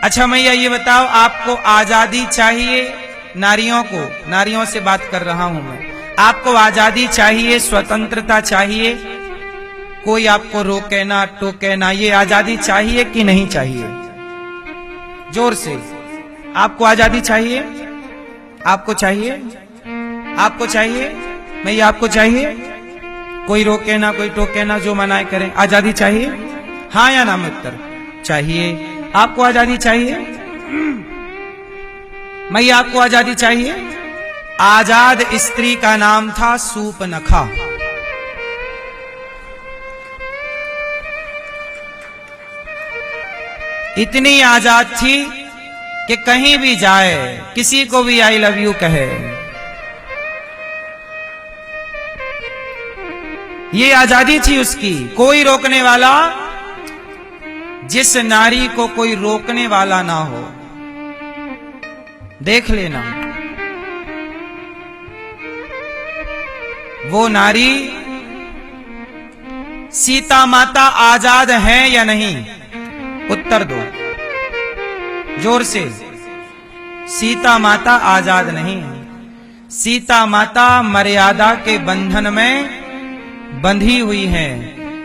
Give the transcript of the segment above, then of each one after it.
अच्छा मैया ये बताओ, आपको आजादी चाहिए? नारियों को, नारियों से बात कर रहा हूं मैं। आपको आजादी चाहिए, स्वतंत्रता चाहिए? कोई आपको रोके ना टोके ना, ये आजादी चाहिए कि नहीं चाहिए? जोर से, आपको आजादी चाहिए? आपको चाहिए? आपको चाहिए? मैया आपको चाहिए? कोई रोके ना कोई टोके ना, जो मनाए करें। आजादी चाहिए? हाँ या ना में उत्तर चाहिए। आपको आजादी चाहिए? मैया आपको आजादी चाहिए? आजाद स्त्री का नाम था सूपनखा। इतनी आजाद थी कि कहीं भी जाए, किसी को भी आई लव यू कहे। ये आजादी थी उसकी, कोई रोकने वाला, जिस नारी को कोई रोकने वाला ना हो। देख लेना, वो नारी सीता माता आजाद है या नहीं? उत्तर दो जोर से। सीता माता आजाद नहीं है। सीता माता मर्यादा के बंधन में बंधी हुई है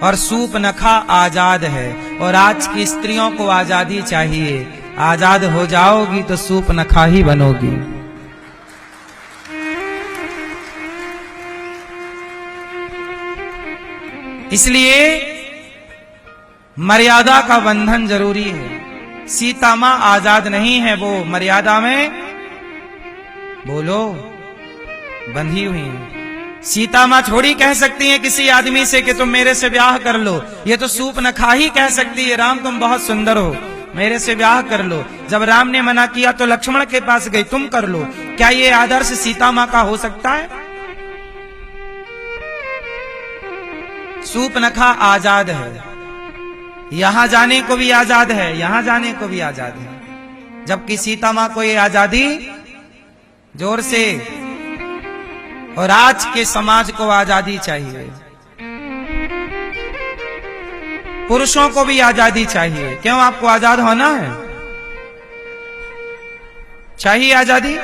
और सूपनखा आजाद है। और आज की स्त्रियों को आजादी चाहिए। आजाद हो जाओगी तो सूपनखा ही बनोगी। इसलिए मर्यादा का बंधन जरूरी है। सीता मां आजाद नहीं है, वो मर्यादा में, बोलो, बंधी हुई है। सीता मां थोड़ी कह सकती है किसी आदमी से कि तुम मेरे से ब्याह कर लो। ये तो सूपनखा ही कह सकती है, राम तुम बहुत सुंदर हो, मेरे से ब्याह कर लो। जब राम ने मना किया तो लक्ष्मण के पास गई, तुम कर लो। क्या ये आदर्श सीता मां का हो सकता है? सूपनखा आजाद है, यहां जाने को भी आजाद है, यहां जाने को भी आजाद है। जबकि सीता मां को ये आजादी, जोर से, और आज के समाज को आजादी चाहिए। पुरुषों को भी आजादी चाहिए। क्यों, आपको आजाद होना है? चाहिए आजादी?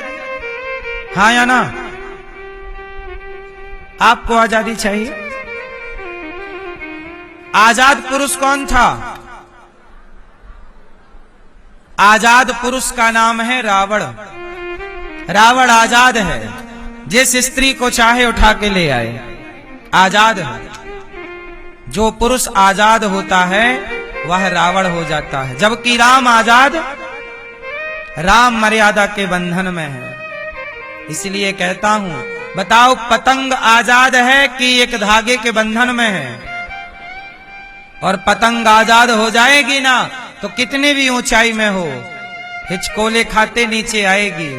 हाँ या ना? आपको आजादी चाहिए? आजाद पुरुष कौन था? आजाद पुरुष का नाम है रावण। रावण आजाद है, जिस स्त्री को चाहे उठा के ले आए, आजाद है। जो पुरुष आजाद होता है वह रावण हो जाता है। जबकि राम आजाद, राम मर्यादा के बंधन में है। इसलिए कहता हूं, बताओ पतंग आजाद है कि एक धागे के बंधन में है? और पतंग आजाद हो जाएगी ना तो कितनी भी ऊंचाई में हो, हिचकोले खाते नीचे आएगी।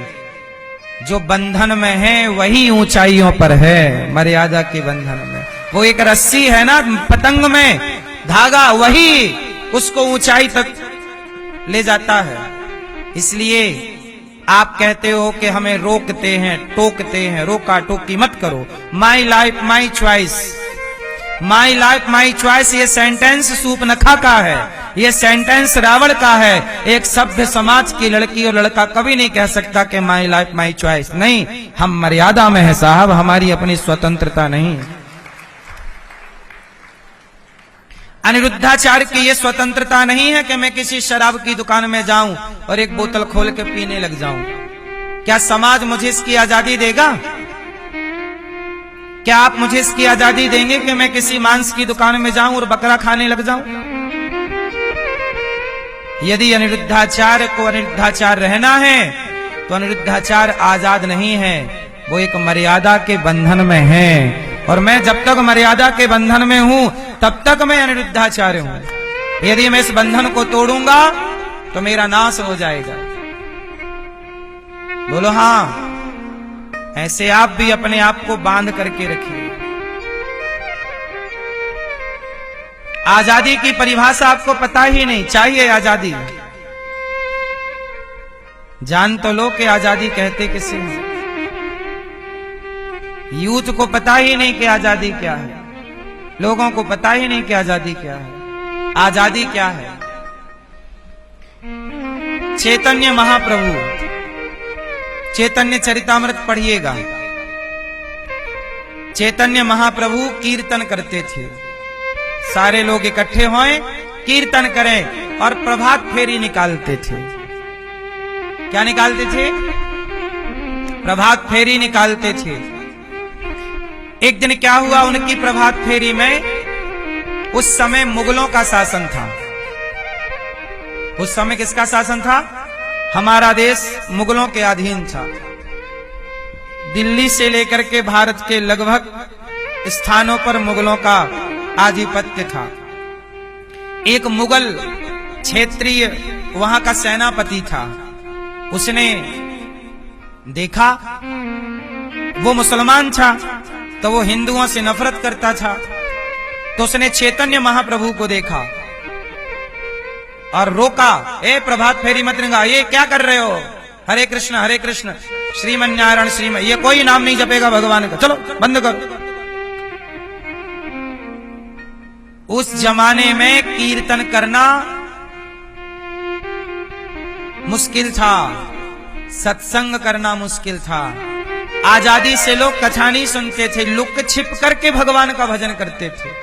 जो बंधन में है वही ऊंचाइयों पर है, मर्यादा के बंधन में। वो एक रस्सी है ना पतंग में, धागा, वही उसको ऊंचाई तक ले जाता है। इसलिए आप कहते हो कि हमें रोकते हैं, टोकते हैं। रोका टोकी मत करो। My life my choice, my life my choice, ये सेंटेंस सूपनखा का है, ये सेंटेंस रावण का है। एक सभ्य समाज की लड़की और लड़का कभी नहीं कह सकता कि माई लाइफ माई चॉइस। नहीं, हम मर्यादा में है साहब, हमारी अपनी स्वतंत्रता नहीं। अनिरुद्धाचार्य की ये स्वतंत्रता नहीं है कि मैं किसी शराब की दुकान में जाऊं और एक बोतल खोल के पीने लग जाऊं। क्या समाज मुझे इसकी आजादी देगा? क्या आप मुझे इसकी आजादी देंगे कि मैं किसी मांस की दुकान में जाऊं और बकरा खाने लग जाऊं? यदि अनिरुद्धाचार्य को अनिरुद्धाचार्य रहना है तो अनिरुद्धाचार्य आजाद नहीं है, वो एक मर्यादा के बंधन में है। और मैं जब तक मर्यादा के बंधन में हूं तब तक मैं अनिरुद्धाचार्य हूं। यदि मैं इस बंधन को तोड़ूंगा तो मेरा नाश हो जाएगा। बोलो हाँ। ऐसे आप भी अपने आप को बांध करके रखिए। आजादी की परिभाषा आपको पता ही नहीं। चाहिए आजादी, जान तो लो कि आजादी कहते किसे हैं। यूथ को पता ही नहीं कि आजादी क्या है, लोगों को पता ही नहीं कि आजादी क्या है। आजादी क्या है? चैतन्य महाप्रभु, चैतन्य चरितामृत पढ़िएगा, चैतन्य महाप्रभु कीर्तन करते थे। सारे लोग इकट्ठे होएं, कीर्तन करें और प्रभात फेरी निकालते थे। क्या निकालते थे? प्रभात फेरी निकालते थे। एक दिन क्या हुआ उनकी प्रभात फेरी में, उस समय मुगलों का शासन था। उस समय किसका शासन था? हमारा देश मुगलों के अधीन था। दिल्ली से लेकर के भारत के लगभग स्थानों पर मुगलों का आधिपत्य था। एक मुगल क्षेत्रीय वहां का सेनापति था। उसने देखा वो मुसलमान था, तो वो हिंदुओं से नफरत करता था। तो उसने चैतन्य महाप्रभु को देखा और रोका, ए प्रभात फेरी मत निकाल, ये क्या कर रहे हो? हरे कृष्ण श्रीमन नारायण श्रीमन, ये कोई नाम नहीं जपेगा भगवान का, चलो बंद करो। उस जमाने में कीर्तन करना मुश्किल था, सत्संग करना मुश्किल था। आजादी से लोग कथा नहीं सुनते थे, लुक छिप करके भगवान का भजन करते थे।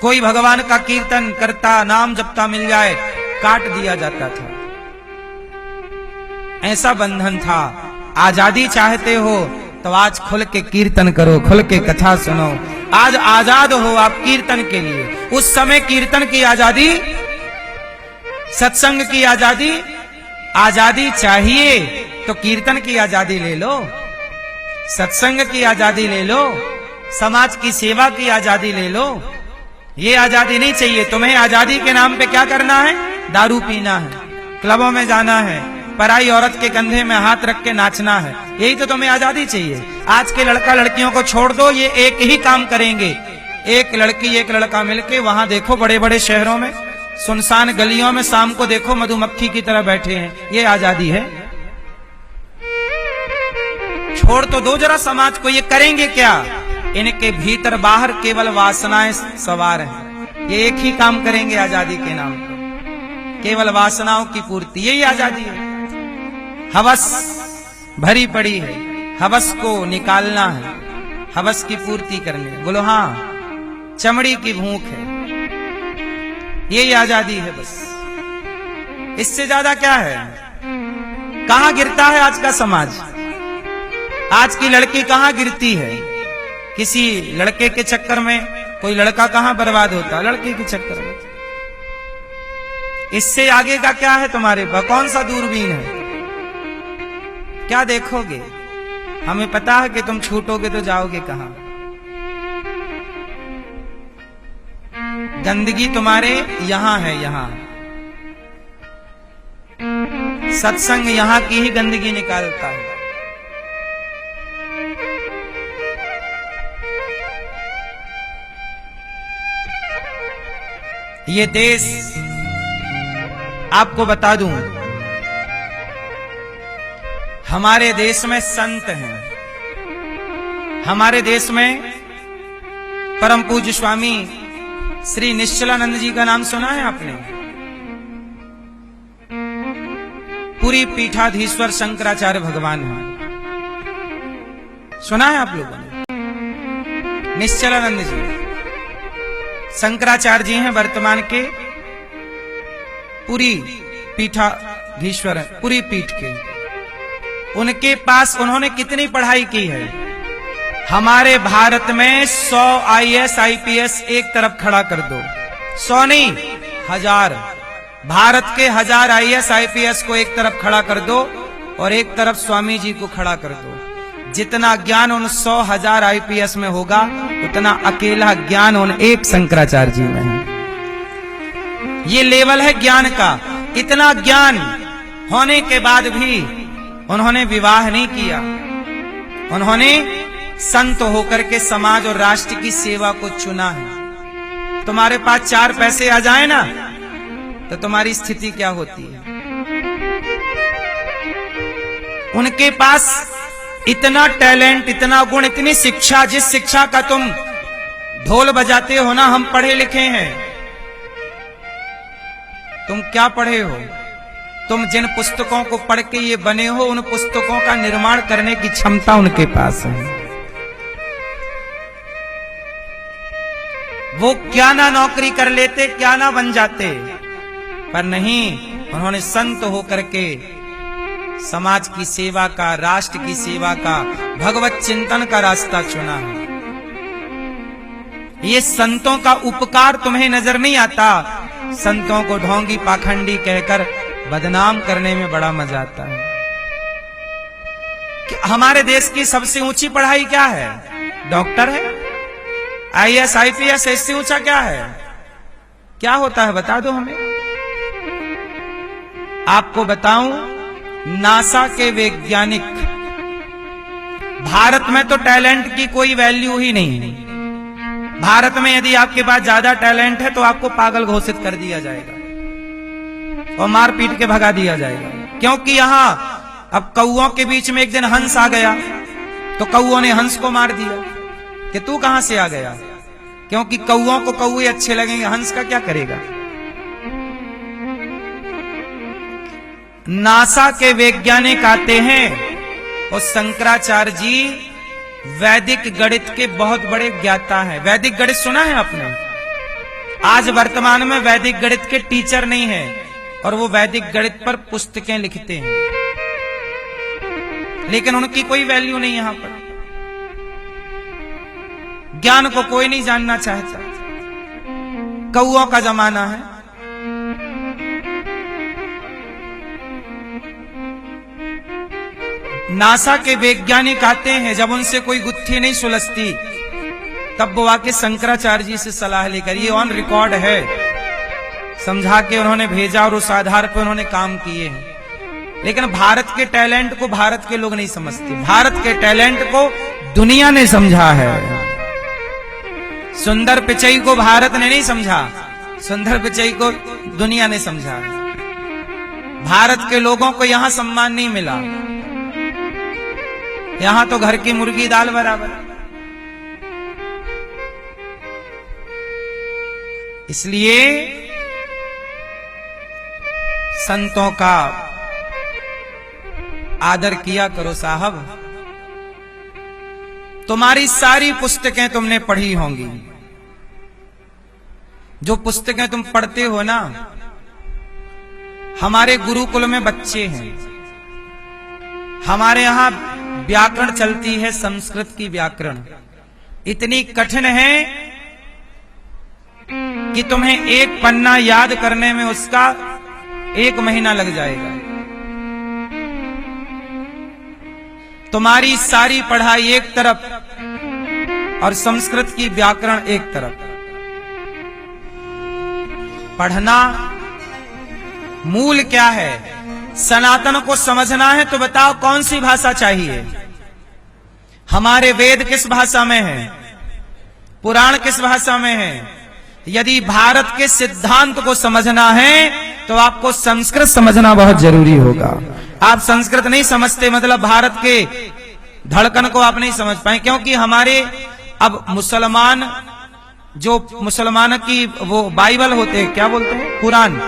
कोई भगवान का कीर्तन करता, नाम जपता मिल जाए, काट दिया जाता था। ऐसा बंधन था। आजादी चाहते हो तो आज खुल के कीर्तन करो, खुल के कथा सुनो। आज आजाद हो आप कीर्तन के लिए। उस समय कीर्तन की आजादी, सत्संग की आजादी, आजादी चाहिए तो कीर्तन की आजादी ले लो, सत्संग की आजादी ले लो, समाज की सेवा की आजादी ले लो। ये आजादी नहीं चाहिए तुम्हें। आजादी के नाम पे क्या करना है? दारू पीना है, क्लबों में जाना है, पराई औरत के कंधे में हाथ रख के नाचना है। यही तो तुम्हें आजादी चाहिए। आज के लड़का लड़कियों को छोड़ दो, ये एक ही काम करेंगे। एक लड़की एक लड़का मिलके, वहां देखो बड़े बड़े शहरों में सुनसान गलियों में शाम को देखो मधुमक्खी की तरह बैठे हैं। ये आजादी है? छोड़ तो दो जरा समाज को। ये करेंगे क्या? इनके भीतर बाहर केवल वासनाएं सवार हैं। ये एक ही काम करेंगे आजादी के नाम पर, केवल वासनाओं की पूर्ति। यही आजादी है। हवस भरी पड़ी है, हवस को निकालना है, हवस की पूर्ति करनी है। बोलो हाँ, चमड़ी की भूख है, यही आजादी है बस। इससे ज्यादा क्या है? कहां गिरता है आज का समाज? आज की लड़की कहां गिरती है? किसी लड़के के चक्कर में। कोई लड़का कहां बर्बाद होता? लड़के के चक्कर में। इससे आगे का क्या है तुम्हारे पास? कौन सा दूरबीन है? क्या देखोगे? हमें पता है कि तुम छूटोगे तो जाओगे कहां। गंदगी तुम्हारे यहां है, यहां। सत्संग यहां की ही गंदगी निकालता है। ये देश, आपको बता दूं, हमारे देश में संत हैं। हमारे देश में परम पूज्य स्वामी श्री निश्चलानंद जी का नाम सुना है आपने? पूरी पीठाधीश्वर शंकराचार्य भगवान हैं। सुना है आप लोगों ने? निश्चलानंद जी शंकराचार्य जी हैं, वर्तमान के पूरी पीठाधीश्वर हैं, पूरी पीठ के। उनके पास उन्होंने कितनी पढ़ाई की है? हमारे भारत में 100 IAS IPS एक तरफ खड़ा कर दो। 100 नहीं, 1000। भारत के 1000 IAS IPS को एक तरफ खड़ा कर दो और एक तरफ स्वामी जी को खड़ा कर दो। जितना ज्ञान उन 100,000 IPS में होगा, उतना अकेला ज्ञान उन एक शंकराचार्य जी में है। ये लेवल है ज्ञान का। इतना ज्ञान होने के बाद भी उन्होंने विवाह नहीं किया। उन्होंने संत होकर के समाज और राष्ट्र की सेवा को चुना है। तुम्हारे पास 4 पैसे आ जाए ना, तो तुम्हारी स्थिति क्या होती है? उनके पास इतना टैलेंट, इतना गुण, इतनी शिक्षा, जिस शिक्षा का तुम ढोल बजाते हो ना, हम पढ़े लिखे हैं। तुम क्या पढ़े हो? तुम जिन पुस्तकों को पढ़ के ये बने हो, उन पुस्तकों का निर्माण करने की क्षमता उनके पास है। वो क्या ना नौकरी कर लेते, क्या ना बन जाते, पर नहीं, उन्होंने संत होकर के समाज की सेवा का, राष्ट्र की सेवा का, भगवत चिंतन का रास्ता चुना है। ये संतों का उपकार तुम्हें नजर नहीं आता। संतों को ढोंगी पाखंडी कहकर बदनाम करने में बड़ा मजा आता है। कि हमारे देश की सबसे ऊंची पढ़ाई क्या है? डॉक्टर है। IAS IPS इससे ऊंचा क्या है? क्या होता है बता दो हमें। आपको बताऊं, नासा के वैज्ञानिक, भारत में तो टैलेंट की कोई वैल्यू ही नहीं है। भारत में यदि आपके पास ज्यादा टैलेंट है तो आपको पागल घोषित कर दिया जाएगा और मार पीट के भगा दिया जाएगा। क्योंकि यहां अब कौओं के बीच में एक दिन हंस आ गया तो कौओं ने हंस को मार दिया कि तू कहां से आ गया, क्योंकि कौओं को कौए अच्छे लगेंगे, हंस का क्या करेगा। नासा के वैज्ञानिक आते हैं और शंकराचार्य जी वैदिक गणित के बहुत बड़े ज्ञाता हैं। वैदिक गणित सुना है आपने? आज वर्तमान में वैदिक गणित के टीचर नहीं है और वो वैदिक गणित पर पुस्तकें लिखते हैं, लेकिन उनकी कोई वैल्यू नहीं यहां पर। ज्ञान को कोई नहीं जानना चाहता। कौओं का जमाना है। नासा के वैज्ञानिक आते हैं, जब उनसे कोई गुत्थी नहीं सुलझती तब वो आके शंकराचार्य जी से सलाह लेकर, ये ऑन रिकॉर्ड है, समझा के उन्होंने भेजा और उस आधार पर उन्होंने काम किए हैं। लेकिन भारत के टैलेंट को भारत के लोग नहीं समझते। भारत के टैलेंट को दुनिया ने समझा है। सुंदर पिचई को भारत ने नहीं समझा, सुंदर पिचई को दुनिया ने समझा। भारत के लोगों को यहां सम्मान नहीं मिला। यहां तो घर की मुर्गी दाल बराबर। इसलिए संतों का आदर किया करो साहब। तुम्हारी सारी पुस्तकें तुमने पढ़ी होंगी। जो पुस्तकें तुम पढ़ते हो ना, हमारे गुरुकुल में बच्चे हैं, हमारे यहां व्याकरण चलती है, संस्कृत की व्याकरण इतनी कठिन है कि तुम्हें एक पन्ना याद करने में उसका 1 महीना लग जाएगा। तुम्हारी सारी पढ़ाई एक तरफ और संस्कृत की व्याकरण एक तरफ। पढ़ना मूल क्या है? सनातन को समझना है तो बताओ कौन सी भाषा चाहिए? हमारे वेद किस भाषा में है? पुराण किस भाषा में है? यदि भारत के सिद्धांत को समझना है तो आपको संस्कृत समझना बहुत जरूरी होगा। आप संस्कृत नहीं समझते मतलब भारत के धड़कन को आप नहीं समझ पाए। क्योंकि हमारे अब मुसलमान, जो मुसलमान की वो बाइबल होते हैं, क्या बोलते हैं, कुरान।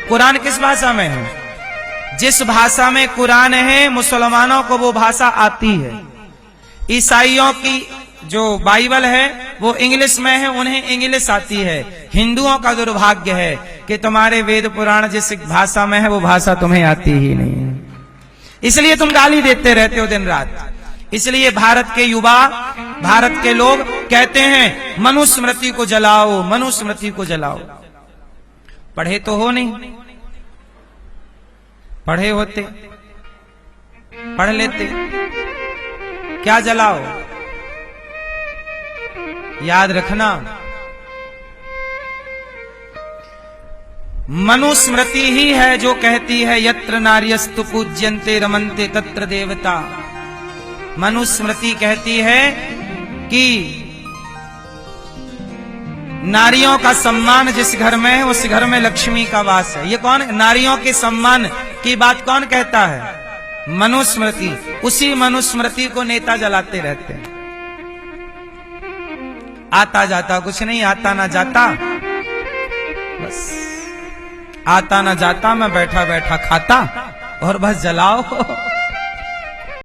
कुरान किस भाषा में है? जिस भाषा में कुरान है मुसलमानों को वो भाषा आती है। ईसाइयों की जो बाइबल है वो इंग्लिश में है, उन्हें इंग्लिश आती है। हिंदुओं का दुर्भाग्य है कि तुम्हारे वेद पुराण जिस भाषा में है वो भाषा तुम्हें आती ही नहीं, इसलिए तुम गाली देते रहते हो दिन रात। इसलिए भारत के युवा, भारत के लोग कहते हैं मनुस्मृति को जलाओ, मनुस्मृति को जलाओ। पढ़े तो हो नहीं, पढ़े होते पढ़ लेते, क्या जलाओ? याद रखना, मनुस्मृति ही है जो कहती है यत्र नार्यस्तु पूज्यन्ते रमन्ते तत्र देवता। मनुस्मृति कहती है कि नारियों का सम्मान जिस घर में है उस घर में लक्ष्मी का वास है। ये कौन? नारियों के सम्मान की बात कौन कहता है? मनुस्मृति। उसी मनुस्मृति को नेता जलाते रहते हैं। आता जाता कुछ नहीं, आता ना जाता बस आता न जाता मैं बैठा बैठा खाता और बस जलाओ